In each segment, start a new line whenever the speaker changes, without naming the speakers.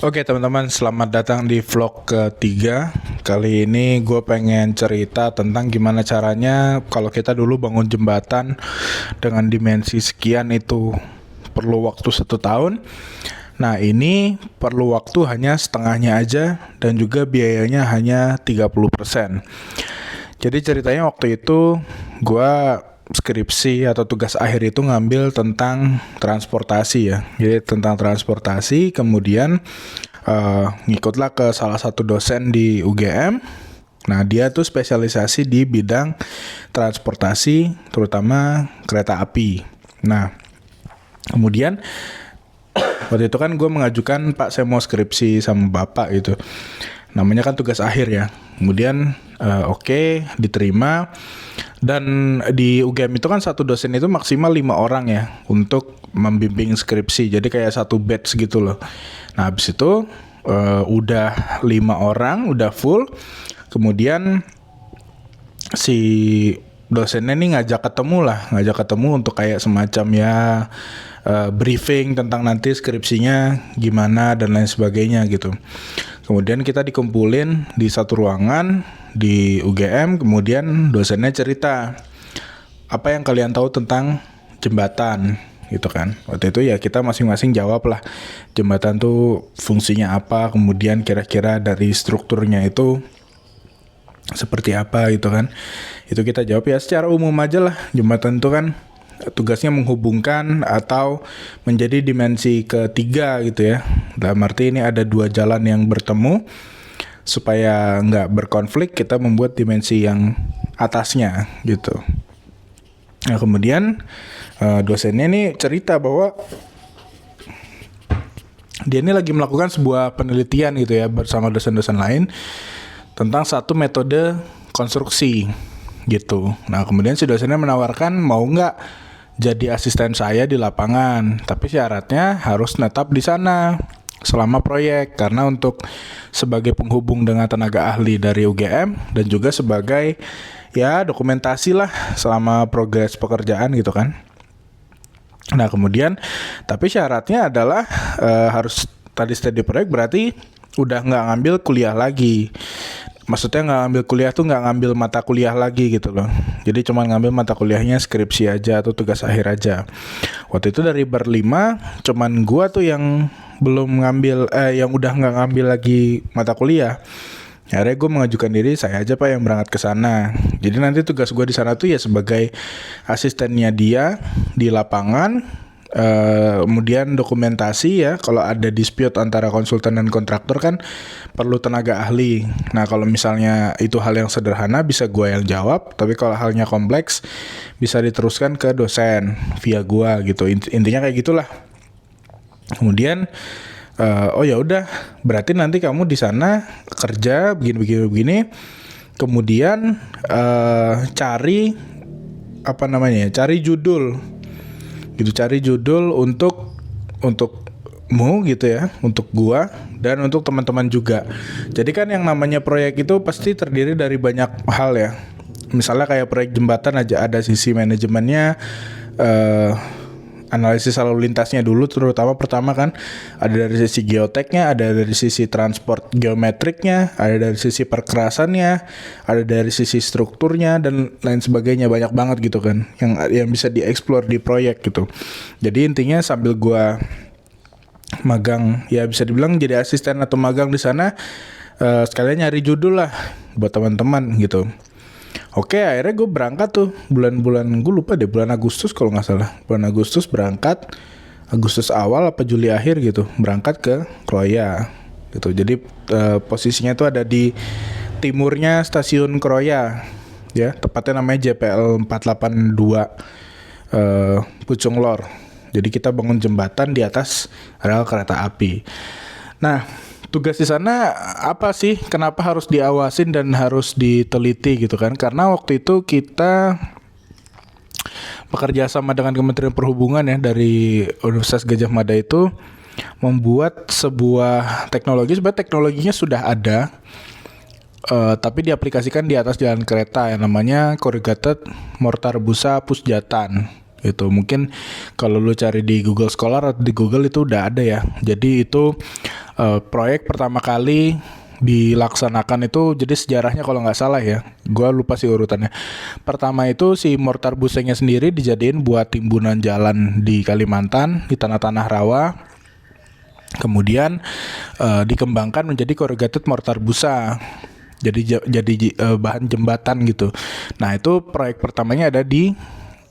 Oke teman-teman, selamat datang di vlog ketiga. Kali ini gue pengen cerita tentang gimana caranya kalau kita dulu bangun jembatan dengan dimensi sekian itu perlu waktu 1 tahun. Nah ini perlu waktu hanya setengahnya aja dan juga biayanya hanya 30%. Jadi ceritanya waktu itu gue skripsi atau tugas akhir itu ngambil tentang transportasi ya. Jadi tentang transportasi, kemudian ngikutlah ke salah satu dosen di UGM. Nah dia tuh spesialisasi di bidang transportasi, terutama kereta api. Nah kemudian waktu itu kan gue mengajukan, Pak saya mau skripsi sama Bapak gitu. Namanya kan tugas akhir ya. Kemudian oke, diterima. Dan di UGM itu kan satu dosen itu maksimal 5 orang ya untuk membimbing skripsi. Jadi kayak satu batch gitu loh. Nah habis itu udah 5 orang, udah full. Kemudian si dosennya nih ngajak ketemu untuk kayak semacam ya briefing tentang nanti skripsinya gimana dan lain sebagainya gitu. Kemudian kita dikumpulin di satu ruangan di UGM, kemudian dosennya cerita apa yang kalian tahu tentang jembatan gitu kan. Waktu itu ya kita masing-masing jawab lah jembatan tuh fungsinya apa, kemudian kira-kira dari strukturnya itu seperti apa gitu kan. Itu kita jawab ya secara umum aja lah, jembatan itu kan tugasnya menghubungkan atau menjadi dimensi ketiga gitu ya. Dalam arti ini ada 2 jalan yang bertemu, supaya nggak berkonflik kita membuat dimensi yang atasnya gitu. Nah kemudian dosennya ini cerita bahwa dia ini lagi melakukan sebuah penelitian gitu ya bersama dosen-dosen lain tentang satu metode konstruksi gitu. Nah kemudian si dosennya menawarkan mau nggak jadi asisten saya di lapangan, tapi syaratnya harus netap di sana selama proyek, karena untuk sebagai penghubung dengan tenaga ahli dari UGM dan juga sebagai ya dokumentasi lah selama progres pekerjaan gitu kan. Nah kemudian tapi syaratnya adalah harus tadi studi proyek, berarti udah nggak ngambil kuliah lagi. Maksudnya nggak ngambil kuliah tuh nggak ngambil mata kuliah lagi gitu loh. Jadi cuma ngambil mata kuliahnya skripsi aja atau tugas akhir aja. Waktu itu dari berlima cuman gua tuh yang belum ngambil yang udah nggak ngambil lagi mata kuliah. Akhirnya gue mengajukan diri, saya aja Pak yang berangkat ke sana. Jadi nanti tugas gue di sana tuh ya sebagai asistennya dia di lapangan. Kemudian dokumentasi ya, kalau ada dispute antara konsultan dan kontraktor kan perlu tenaga ahli. Nah kalau misalnya itu hal yang sederhana bisa gue yang jawab, tapi kalau halnya kompleks bisa diteruskan ke dosen via gue gitu. Intinya kayak gitulah. Kemudian oh ya udah, berarti nanti kamu di sana kerja begini. Kemudian cari apa namanya? Cari judul. Gitu, cari judul untukmu gitu ya, untuk gua dan untuk teman-teman juga. Jadi kan yang namanya proyek itu pasti terdiri dari banyak hal ya. Misalnya kayak proyek jembatan aja ada sisi manajemennya, analisis lalu lintasnya dulu, terutama pertama kan ada dari sisi geoteknya, ada dari sisi transport geometriknya, ada dari sisi perkerasannya, ada dari sisi strukturnya dan lain sebagainya, banyak banget gitu kan yang bisa dieksplor di proyek gitu. Jadi intinya sambil gua magang ya bisa dibilang jadi asisten atau magang di sana, sekalian nyari judul lah buat teman-teman gitu. Oke, akhirnya gue berangkat tuh bulan-bulan, gue lupa deh, bulan Agustus kalau nggak salah. Bulan Agustus berangkat, Agustus awal apa Juli akhir gitu, berangkat ke Kroya gitu. Jadi posisinya tuh ada di timurnya stasiun Kroya ya, tepatnya namanya JPL 482 Pucung Lor. Jadi kita bangun jembatan di atas rel kereta api. Nah, tugas di sana apa sih? Kenapa harus diawasin dan harus diteliti gitu kan? Karena waktu itu kita bekerja sama dengan Kementerian Perhubungan ya, dari Universitas Gadjah Mada itu membuat sebuah teknologi. Sebenarnya teknologinya sudah ada, tapi diaplikasikan di atas jalan kereta yang namanya Corrugated Mortar Busa Pusjatan. Gitu. Mungkin kalau lu cari di Google Scholar atau di Google itu udah ada ya. Jadi itu proyek pertama kali dilaksanakan itu, jadi sejarahnya kalau nggak salah ya, gue lupa sih urutannya. Pertama itu si mortar busengnya sendiri dijadiin buat timbunan jalan di Kalimantan di tanah-tanah rawa. Kemudian dikembangkan menjadi corrugated mortar busa. Jadi bahan jembatan gitu. Nah itu proyek pertamanya ada di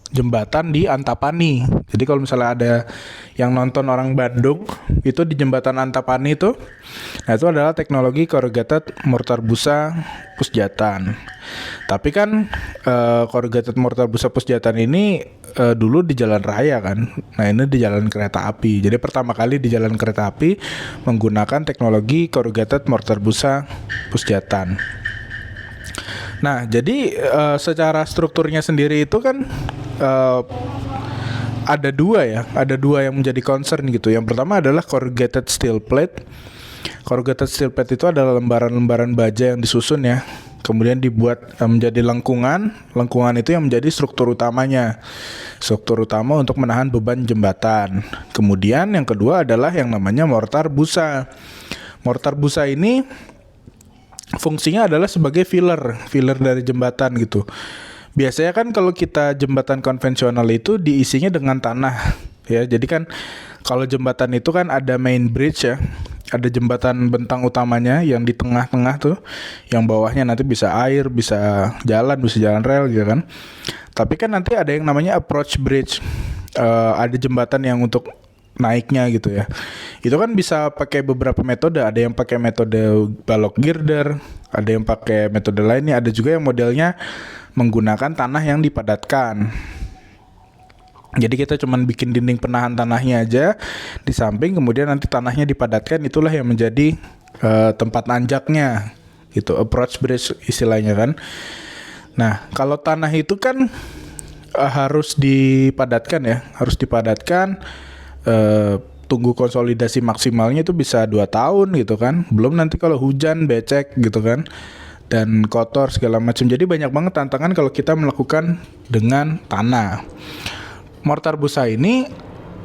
jembatan di Antapani. Jadi kalau misalnya ada yang nonton orang Bandung itu di jembatan Antapani itu, nah itu adalah teknologi corrugated mortar busa Pusjatan. Tapi kan corrugated mortar busa Pusjatan ini dulu di jalan raya kan. Nah ini di jalan kereta api. Jadi pertama kali di jalan kereta api menggunakan teknologi corrugated mortar busa Pusjatan. Nah, jadi secara strukturnya sendiri itu kan ada dua yang menjadi concern gitu. Yang pertama adalah corrugated steel plate. Corrugated steel plate itu adalah lembaran-lembaran baja yang disusun ya, kemudian dibuat menjadi lengkungan. Lengkungan itu yang menjadi struktur utamanya, struktur utama untuk menahan beban jembatan. Kemudian yang kedua adalah yang namanya mortar busa. Mortar busa ini fungsinya adalah sebagai filler dari jembatan gitu. Biasanya kan kalau kita jembatan konvensional itu diisinya dengan tanah ya. Jadi kan kalau jembatan itu kan ada main bridge ya, ada jembatan bentang utamanya yang di tengah-tengah tuh, yang bawahnya nanti bisa air, bisa jalan rel gitu kan. Tapi kan nanti ada yang namanya approach bridge, ada jembatan yang untuk naiknya gitu ya. Itu kan bisa pakai beberapa metode. Ada yang pakai metode balok girder, ada yang pakai metode lainnya, ada juga yang modelnya menggunakan tanah yang dipadatkan. Jadi kita cuman bikin dinding penahan tanahnya aja di samping, kemudian nanti tanahnya dipadatkan. Itulah yang menjadi tempat nanjaknya gitu, approach bridge istilahnya kan. Nah kalau tanah itu kan harus dipadatkan ya, tunggu konsolidasi maksimalnya itu bisa 2 tahun gitu kan. Belum nanti kalau hujan becek gitu kan, dan kotor segala macam. Jadi banyak banget tantangan kalau kita melakukan dengan tanah. Mortar busa ini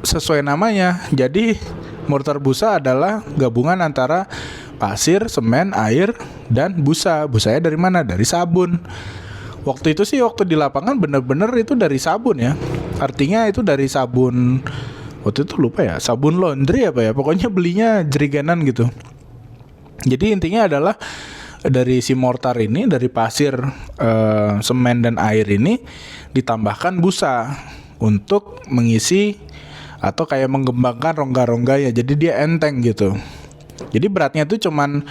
sesuai namanya. Jadi mortar busa adalah gabungan antara pasir, semen, air, dan busa. Busanya dari mana? Dari sabun. Waktu itu sih, waktu di lapangan bener-bener itu dari sabun ya. Artinya itu dari sabun, waktu itu lupa ya, sabun laundry apa ya, pokoknya belinya jeriganan gitu. Jadi intinya adalah dari si mortar ini, dari pasir, semen dan air ini ditambahkan busa untuk mengisi atau kayak mengembangkan rongga-rongga ya. Jadi dia enteng gitu. Jadi beratnya tuh cuman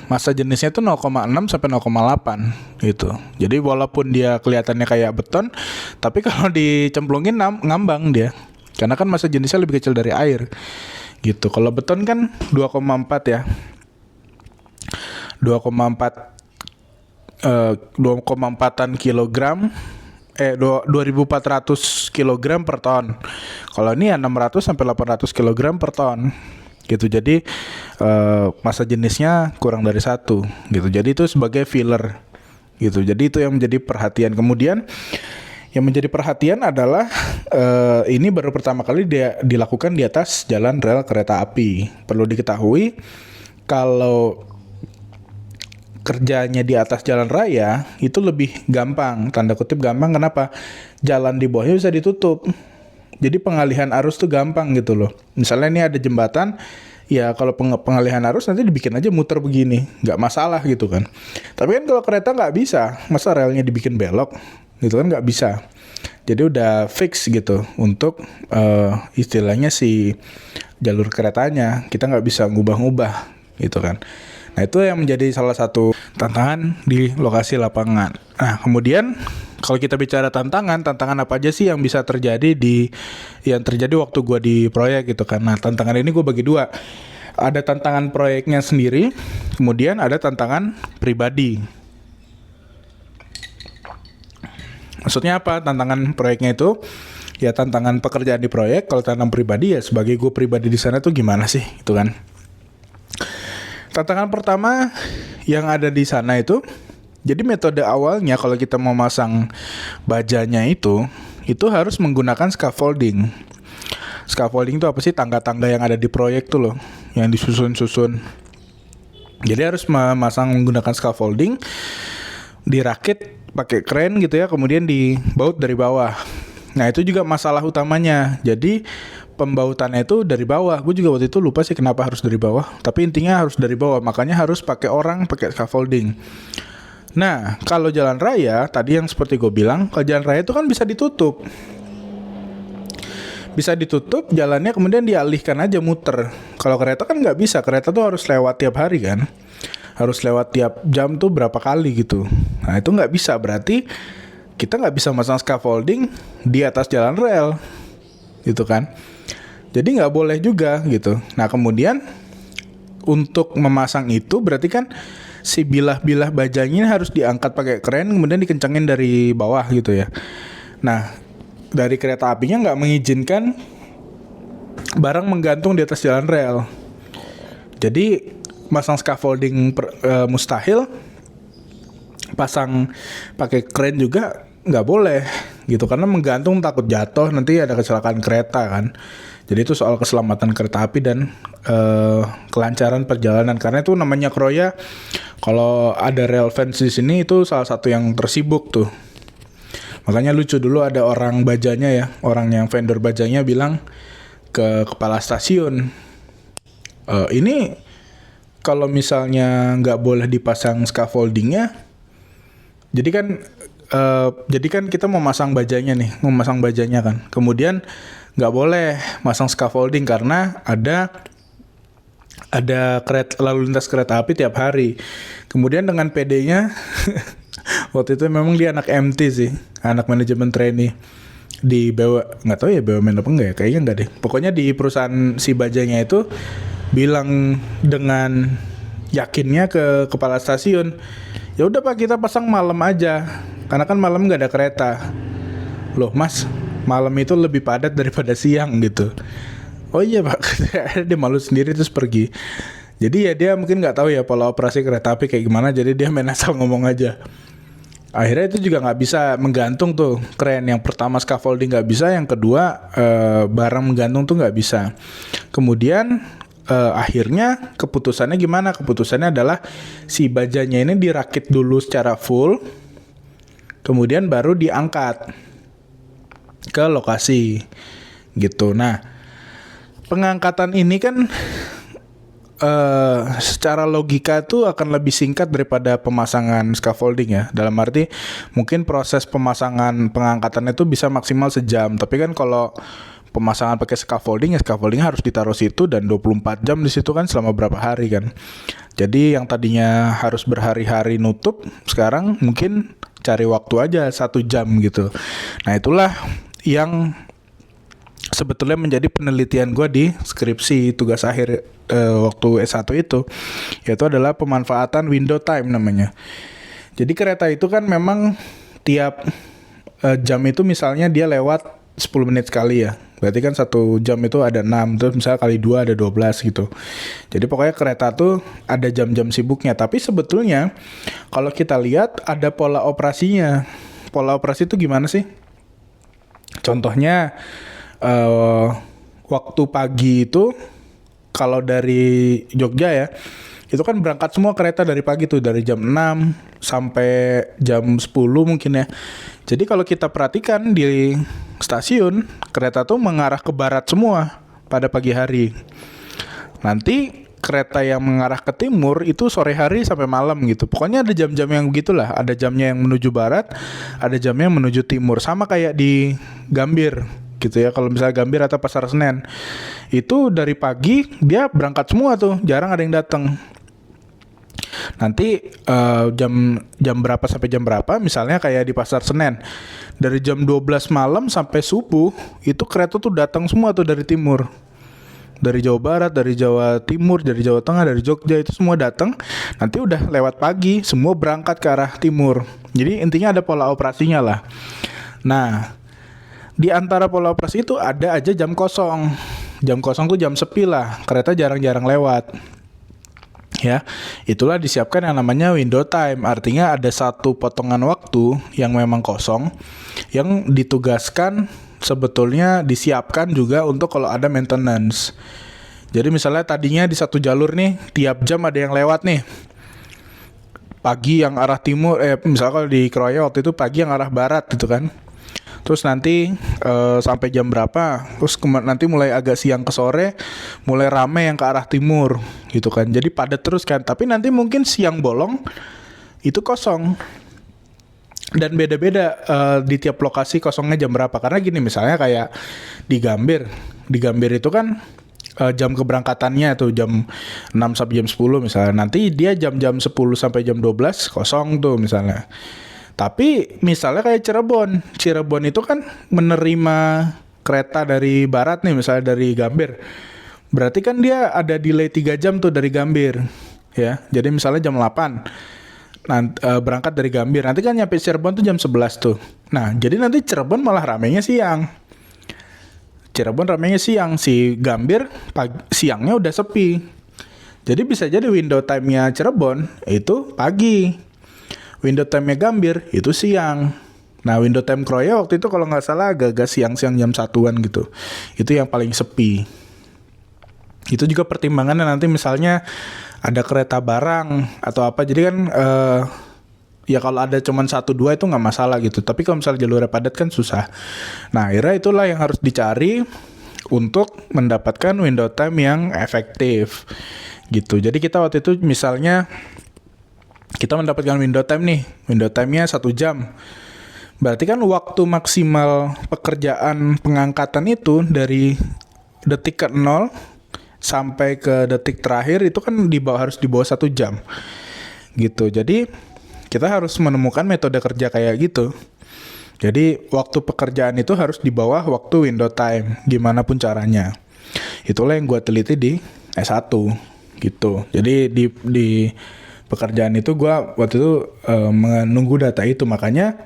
massa jenisnya tuh 0,6 sampai 0,8 gitu. Jadi walaupun dia kelihatannya kayak beton, tapi kalau dicemplungin ngambang dia. Karena kan massa jenisnya lebih kecil dari air gitu. Kalau beton kan 2,4 ya. 2,4an kilogram, 2400 kilogram per ton. Kalau ini ya 600 sampai 800 kilogram per ton gitu. Jadi massa jenisnya kurang dari 1 gitu. Jadi itu sebagai filler gitu. Jadi itu yang menjadi perhatian. Kemudian yang menjadi perhatian adalah ini baru pertama kali dia dilakukan di atas jalan rel kereta api. Perlu diketahui kalau kerjanya di atas jalan raya itu lebih gampang, tanda kutip gampang. Kenapa? Jalan di bawahnya bisa ditutup. Jadi pengalihan arus tuh gampang gitu loh. Misalnya ini ada jembatan, ya kalau pengalihan arus nanti dibikin aja muter begini, nggak masalah gitu kan. Tapi kan kalau kereta nggak bisa, masa relnya dibikin belok gitu kan, nggak bisa. Jadi udah fix gitu untuk istilahnya si jalur keretanya, kita nggak bisa ngubah-ngubah gitu kan. Nah itu yang menjadi salah satu tantangan di lokasi lapangan. Nah kemudian kalau kita bicara tantangan apa aja sih yang bisa terjadi yang terjadi waktu gue di proyek gitu kan. Nah tantangan ini gue bagi 2. Ada tantangan proyeknya sendiri, kemudian ada tantangan pribadi. Maksudnya apa? Tantangan proyeknya itu ya tantangan pekerjaan di proyek. Kalau tantangan pribadi ya sebagai gue pribadi di sana tuh gimana sih itu kan. Tantangan pertama yang ada di sana itu, jadi metode awalnya kalau kita mau masang bajanya itu harus menggunakan scaffolding. Scaffolding itu apa sih? Tangga-tangga yang ada di proyek tuh loh. yang disusun-susun. Jadi harus memasang menggunakan scaffolding, dirakit pakai kren gitu ya, kemudian dibaut dari bawah. Nah itu juga masalah utamanya. Jadi pembautannya itu dari bawah. Gue juga waktu itu lupa sih kenapa harus dari bawah, tapi intinya harus dari bawah. Makanya harus pakai orang, pakai scaffolding. Nah kalau jalan raya tadi yang seperti gue bilang, kalau jalan raya itu kan bisa ditutup. Bisa ditutup jalannya, kemudian dialihkan aja muter. Kalau kereta kan nggak bisa, kereta tuh harus lewat tiap hari kan, harus lewat tiap jam tuh berapa kali gitu. Nah itu nggak bisa, berarti kita nggak bisa masang scaffolding di atas jalan rel gitu kan. Jadi nggak boleh juga gitu. Nah kemudian untuk memasang itu berarti kan si bilah-bilah bajanya harus diangkat pakai kren, kemudian dikencangin dari bawah gitu ya. Nah dari kereta apinya nggak mengizinkan barang menggantung di atas jalan rel. Jadi masang scaffolding mustahil, pasang pakai kren juga nggak boleh gitu, karena menggantung takut jatuh, nanti ada kecelakaan kereta kan. Jadi itu soal keselamatan kereta api dan kelancaran perjalanan. Karena itu namanya Kroya, kalau ada rel fence di sini itu salah satu yang tersibuk tuh. Makanya lucu, dulu ada orang bajanya ya, orang yang vendor bajanya bilang ke kepala stasiun, ini kalau misalnya nggak boleh dipasang scaffoldingnya, jadi kan kita mau masang bajanya kan, kemudian nggak boleh masang scaffolding karena ada lalu lintas kereta api tiap hari. Kemudian dengan PD-nya waktu itu memang dia anak MT sih, anak manajemen trainee di nggak tahu ya BUMN apa enggak ya, kayaknya enggak deh. Pokoknya di perusahaan si bajanya itu bilang dengan yakinnya ke kepala stasiun, ya udah Pak, kita pasang malam aja karena kan malam nggak ada kereta. Loh Mas, malam itu lebih padat daripada siang gitu. Oh iya Pak. Dia malu sendiri terus pergi. Jadi ya dia mungkin nggak tahu ya pola operasi kereta api kayak gimana, jadi dia main asal ngomong aja. Akhirnya itu juga nggak bisa menggantung tuh kren. Yang pertama scaffolding nggak bisa, yang kedua barang menggantung tuh nggak bisa. Kemudian akhirnya keputusannya gimana? Keputusannya adalah si bajanya ini dirakit dulu secara full, kemudian baru diangkat ke lokasi gitu. Nah pengangkatan ini kan secara logika tuh akan lebih singkat daripada pemasangan scaffolding ya. Dalam arti mungkin proses pengangkatannya itu bisa maksimal sejam. Tapi kan kalau pemasangan pakai scaffolding ya, scaffolding harus ditaruh situ dan 24 jam di situ kan, selama berapa hari kan. Jadi yang tadinya harus berhari-hari nutup, sekarang mungkin cari waktu aja 1 jam gitu. Nah itulah yang sebetulnya menjadi penelitian gue di skripsi tugas akhir waktu S1 itu, yaitu adalah pemanfaatan window time namanya. Jadi kereta itu kan memang tiap jam itu misalnya dia lewat 10 menit sekali ya, berarti kan 1 jam itu ada 6, terus misalnya kali 2 ada 12 gitu. Jadi pokoknya kereta tuh ada jam-jam sibuknya. Tapi sebetulnya kalau kita lihat ada pola operasinya. Pola operasi itu gimana sih? Contohnya waktu pagi itu kalau dari Jogja ya, itu kan berangkat semua kereta dari pagi tuh, dari jam 6 sampai jam 10 mungkin ya. Jadi kalau kita perhatikan di stasiun, kereta tuh mengarah ke barat semua pada pagi hari. Nanti kereta yang mengarah ke timur itu sore hari sampai malam gitu. Pokoknya ada jam-jam yang begitulah. Ada jamnya yang menuju barat, ada jamnya yang menuju timur. Sama kayak di Gambir gitu ya. Kalau misalnya Gambir atau Pasar Senen, itu dari pagi dia berangkat semua tuh, jarang ada yang datang. Nanti jam berapa sampai jam berapa, misalnya kayak di Pasar Senen, dari jam 12 malam sampai subuh itu kereta tuh datang semua tuh dari timur. Dari Jawa Barat, dari Jawa Timur, dari Jawa Tengah, dari Jogja, itu semua datang. Nanti udah lewat pagi, semua berangkat ke arah timur. Jadi intinya ada pola operasinya lah. Nah, di antara pola operasi itu ada aja jam kosong. Jam kosong tuh jam sepi lah, kereta jarang-jarang lewat. Ya, itulah disiapkan yang namanya window time. Artinya ada satu potongan waktu yang memang kosong, yang ditugaskan sebetulnya disiapkan juga untuk kalau ada maintenance. Jadi misalnya tadinya di satu jalur nih tiap jam ada yang lewat nih. Pagi yang arah timur, misalnya kalau di Kroya waktu itu pagi yang arah barat gitu kan. Terus nanti sampai jam berapa? Terus nanti mulai agak siang ke sore mulai rame yang ke arah timur gitu kan. Jadi padat terus kan. Tapi nanti mungkin siang bolong itu kosong. Dan beda-beda di tiap lokasi kosongnya jam berapa. Karena gini misalnya kayak di Gambir. Di Gambir itu kan jam keberangkatannya tuh jam 6 sampai jam 10 misalnya. Nanti dia jam-jam 10 sampai jam 12 kosong tuh misalnya. Tapi misalnya kayak Cirebon. Cirebon itu kan menerima kereta dari barat nih misalnya dari Gambir. Berarti kan dia ada delay 3 jam tuh dari Gambir. Ya. Jadi misalnya jam 8 nanti, berangkat dari Gambir. Nanti kan nyampe Cirebon tuh jam 11 tuh. Nah, jadi nanti Cirebon malah ramenya siang. Cirebon ramenya siang, si Gambir siangnya udah sepi. Jadi bisa jadi window time-nya Cirebon itu pagi. Window time-nya Gambir itu siang. Nah, window time Kroya waktu itu kalau nggak salah agak-agak siang-siang jam 1-an gitu. Itu yang paling sepi. Itu juga pertimbangannya nanti misalnya ada kereta barang atau apa. Jadi kan ya kalau ada cuman 1-2 itu nggak masalah gitu. Tapi kalau misalnya jalurnya padat kan susah. Nah akhirnya itulah yang harus dicari untuk mendapatkan window time yang efektif gitu. Jadi kita waktu itu misalnya kita mendapatkan window time nih. Window time-nya 1 jam. Berarti kan waktu maksimal pekerjaan pengangkatan itu dari detik ke 0 sampai ke detik terakhir itu kan harus di bawah 1 jam gitu. Jadi kita harus menemukan metode kerja kayak gitu. Jadi waktu pekerjaan itu harus di bawah waktu window time, gimana pun caranya. Itulah yang gue teliti di S1 gitu. Jadi di pekerjaan itu gue waktu itu menunggu data itu. Makanya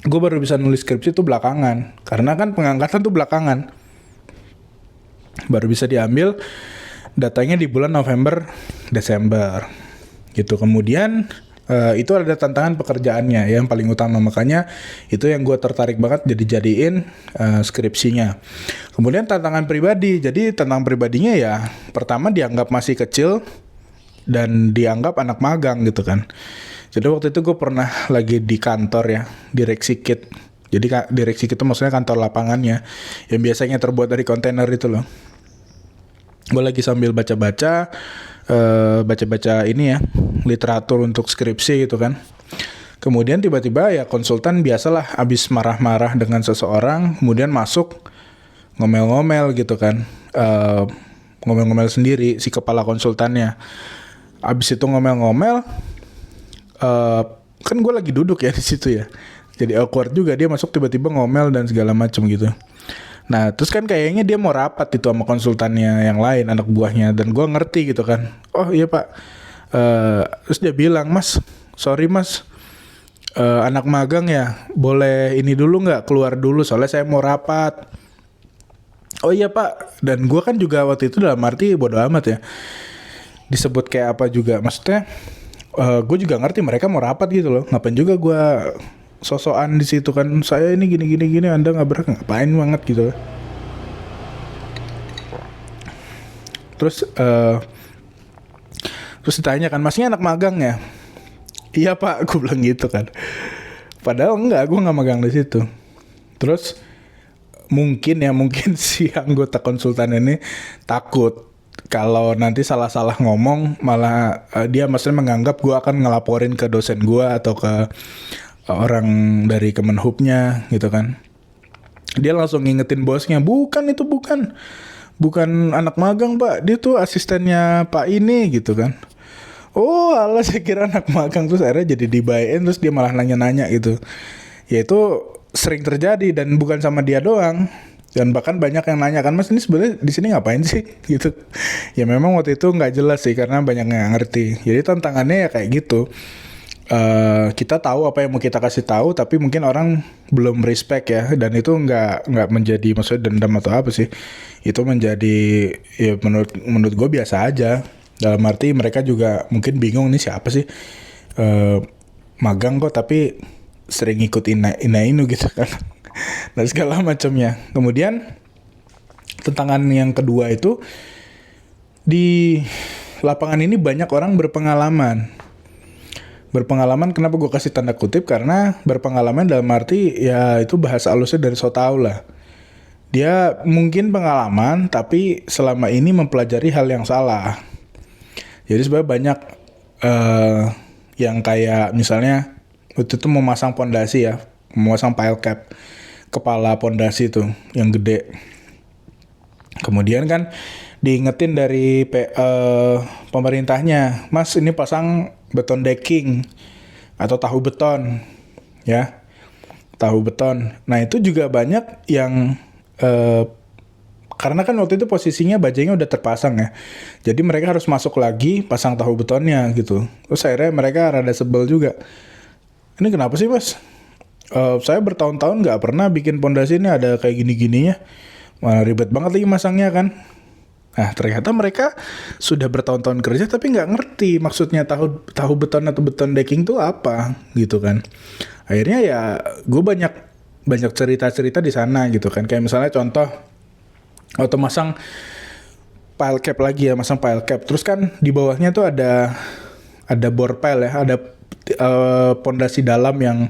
gue baru bisa nulis skripsi itu belakangan. Karena kan pengangkatan tuh belakangan. Baru bisa diambil datanya di bulan November, Desember gitu. Kemudian itu ada tantangan pekerjaannya yang paling utama, makanya itu yang gue tertarik banget jadiin skripsinya. Kemudian tantangan pribadi, jadi tantangan pribadinya ya pertama dianggap masih kecil dan dianggap anak magang gitu kan. Jadi waktu itu gue pernah lagi di kantor ya, di Reksikit. Jadi di Reksikit itu maksudnya kantor lapangannya yang biasanya terbuat dari kontainer itu loh. Gue lagi sambil baca-baca ini ya, literatur untuk skripsi gitu kan. Kemudian tiba-tiba ya konsultan biasalah abis marah-marah dengan seseorang, kemudian masuk ngomel-ngomel gitu kan. Ngomel-ngomel sendiri si kepala konsultannya. Abis itu ngomel-ngomel, kan gue lagi duduk ya di situ ya. Jadi awkward juga, dia masuk tiba-tiba ngomel dan segala macam gitu. Nah terus kan kayaknya dia mau rapat itu sama konsultannya yang lain, anak buahnya. Dan gue ngerti gitu kan. Oh iya pak. Terus dia bilang, mas sorry mas, anak magang ya, boleh ini dulu gak, keluar dulu soalnya saya mau rapat. Oh iya pak. Dan gue kan juga waktu itu dalam arti bodo amat ya, disebut kayak apa juga. Maksudnya gue juga ngerti mereka mau rapat gitu loh. Ngapain juga gue sosokan di situ kan, saya ini gini Anda ngapain banget gitu. Terus ditanya kan, masnya anak magang ya? Iya pak, gue bilang gitu kan. Padahal enggak, gue nggak magang di situ. Terus mungkin si anggota konsultan ini takut kalau nanti salah-salah ngomong malah dia maksudnya menganggap gue akan ngelaporin ke dosen gue atau ke orang dari Kemenhubnya gitu kan. Dia langsung ngingetin bosnya, bukan anak magang pak, dia tuh asistennya pak ini gitu kan. Oh alah, saya kira anak magang. Terus akhirnya jadi dibayain, terus dia malah nanya-nanya gitu. Ya itu sering terjadi dan bukan sama dia doang. Dan bahkan banyak yang nanya kan, mas ini sebenarnya di sini ngapain sih gitu. Ya memang waktu itu nggak jelas sih karena banyak yang ngerti. Jadi tantangannya ya kayak gitu. Kita tahu apa yang mau kita kasih tahu, tapi mungkin orang belum respect ya, dan itu nggak menjadi maksudnya dendam atau apa sih. Itu menjadi ya menurut gue biasa aja. Dalam arti mereka juga mungkin bingung nih siapa sih magang kok tapi sering ikut inu gitu kan. Dan segala macamnya. Kemudian tantangan yang kedua itu Di lapangan ini banyak orang berpengalaman. Berpengalaman kenapa gue kasih tanda kutip? Karena berpengalaman dalam arti ya itu bahasa halusnya dari so tau lah. Dia mungkin pengalaman tapi selama ini mempelajari hal yang salah. Jadi sebenarnya banyak yang kayak misalnya waktu itu mau masang pondasi ya, mau masang pile cap, kepala pondasi tuh yang gede. Kemudian kan diingetin dari pemerintahnya, Mas ini pasang beton decking atau tahu beton, ya tahu beton. Nah itu juga banyak yang karena kan waktu itu posisinya bajanya udah terpasang ya, jadi mereka harus masuk lagi pasang tahu betonnya gitu. Terus akhirnya mereka rada sebel juga. Ini kenapa sih mas? Saya bertahun-tahun nggak pernah bikin pondasi ini ada kayak gini-gininya, malah ribet banget lagi masangnya kan. Nah ternyata mereka sudah bertahun-tahun kerja tapi nggak ngerti maksudnya tahu beton atau beton decking tuh apa gitu kan. Akhirnya ya gue banyak cerita-cerita di sana gitu kan. Kayak misalnya contoh waktu masang pile cap lagi ya, masang pile cap. Terus kan di bawahnya tuh ada bore pile ya, ada pondasi dalam yang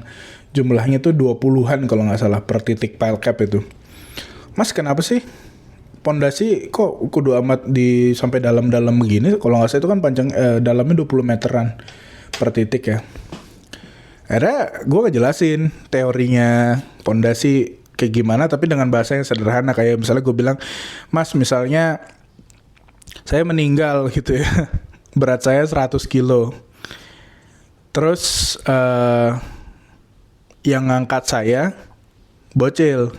jumlahnya tuh 20-an kalau nggak salah per titik pile cap itu. Mas kenapa sih pondasi kok kudu amat di sampai dalam-dalam begini? Kalau nggak salah itu kan panjang dalamnya 20 meteran per titik ya. Akhirnya gue ngejelasin teorinya pondasi kayak gimana tapi dengan bahasa yang sederhana. Kayak misalnya gue bilang, Mas misalnya saya meninggal gitu ya, berat saya 100 kilo. Terus yang ngangkat saya bocil.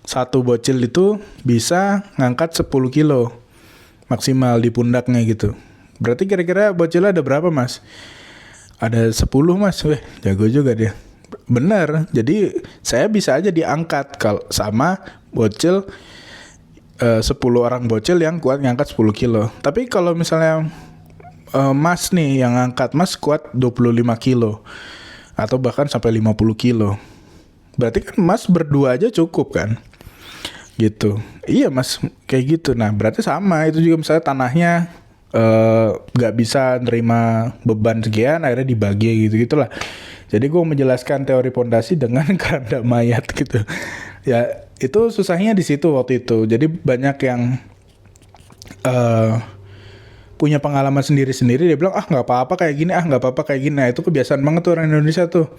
Satu bocil itu bisa ngangkat 10 kilo maksimal di pundaknya gitu. Berarti kira-kira bocilnya ada berapa mas? Ada 10 mas. Weh jago juga dia. Bener. Jadi saya bisa aja diangkat kalau sama bocil 10 orang bocil yang kuat ngangkat 10 kilo. Tapi kalau misalnya mas nih yang ngangkat, mas kuat 25 kilo atau bahkan sampai 50 kilo. Berarti kan mas berdua aja cukup kan? Gitu. Iya mas kayak gitu. Nah berarti sama itu juga misalnya tanahnya gak bisa nerima beban sekian akhirnya dibagi gitu gitulah. Jadi gue menjelaskan teori pondasi dengan keranda mayat gitu. Ya itu susahnya di situ waktu itu. Jadi banyak yang punya pengalaman sendiri-sendiri. Dia bilang nggak apa-apa kayak gini, nggak apa-apa kayak gini. Nah itu kebiasaan banget tuh orang Indonesia tuh.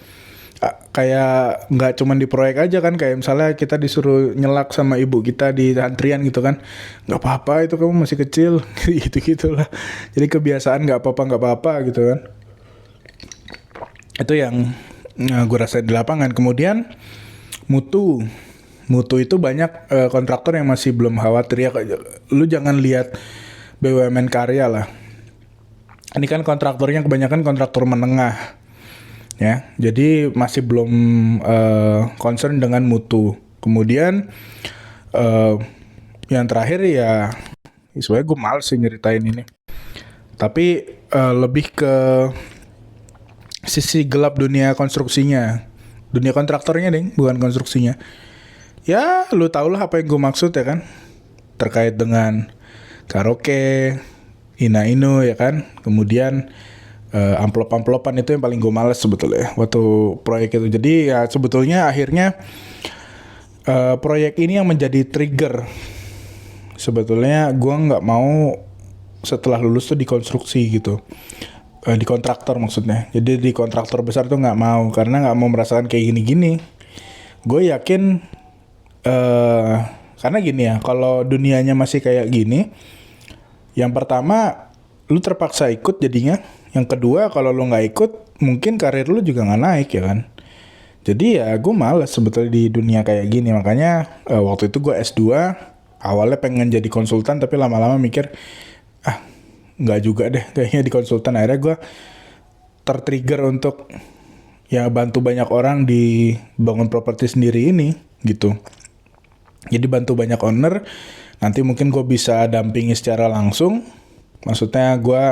Kayak nggak cuman di proyek aja kan, kayak misalnya kita disuruh nyelak sama ibu kita di antrian gitu kan, nggak apa-apa itu kamu masih kecil gitu gitulah. Jadi kebiasaan nggak apa-apa gitu kan. Itu yang gue rasain di lapangan. Kemudian mutu itu banyak kontraktor yang masih belum khawatir ya. Lu jangan lihat BUMN karya lah, ini kan kontraktornya kebanyakan kontraktor menengah ya, jadi masih belum concern dengan mutu. Kemudian yang terakhir ya sebenarnya gue males sih nyeritain ini, tapi lebih ke sisi gelap dunia konstruksinya, dunia kontraktornya deh, bukan konstruksinya. Ya lu tau lah apa yang gue maksud ya kan, terkait dengan karaoke, ina-inu ya kan. Kemudian amplop-amplopan itu yang paling gue males sebetulnya waktu proyek itu. Jadi ya sebetulnya akhirnya proyek ini yang menjadi trigger. Sebetulnya gue nggak mau setelah lulus tuh dikonstruksi gitu, di kontraktor maksudnya. Jadi di kontraktor besar tuh nggak mau, karena nggak mau merasakan kayak gini-gini. Gue yakin karena gini ya, kalau dunianya masih kayak gini, yang pertama lu terpaksa ikut jadinya. Yang kedua kalau lu gak ikut mungkin karir lu juga gak naik ya kan. Jadi ya gue males sebetulnya di dunia kayak gini. Makanya waktu itu gue S2 awalnya pengen jadi konsultan, tapi lama-lama mikir gak juga deh kayaknya di konsultan. Akhirnya gue tertrigger untuk ya bantu banyak orang di bangun properti sendiri ini gitu. Jadi bantu banyak owner. Nanti mungkin gue bisa dampingi secara langsung. Maksudnya gue,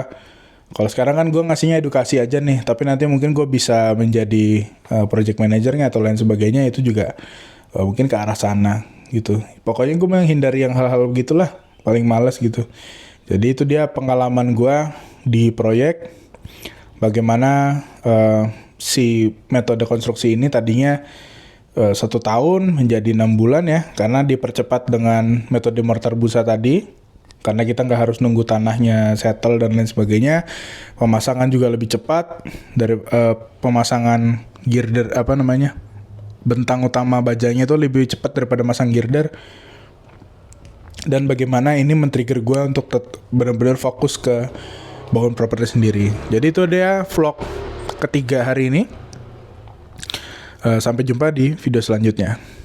kalau sekarang kan gue ngasihnya edukasi aja nih, tapi nanti mungkin gue bisa menjadi project manajernya atau lain sebagainya. Itu juga mungkin ke arah sana gitu. Pokoknya gue menghindari yang hal-hal begitulah, paling malas gitu. Jadi itu dia pengalaman gue di proyek, bagaimana si metode konstruksi ini tadinya 1 tahun menjadi 6 bulan ya, karena dipercepat dengan metode mortar busa tadi, karena kita nggak harus nunggu tanahnya settle dan lain sebagainya. Pemasangan juga lebih cepat dari pemasangan girder bentang utama bajanya itu lebih cepat daripada masang girder. Dan bagaimana ini men-trigger gue untuk benar-benar fokus ke bangun properti sendiri. Jadi itu dia vlog ketiga hari ini. Sampai jumpa di video selanjutnya.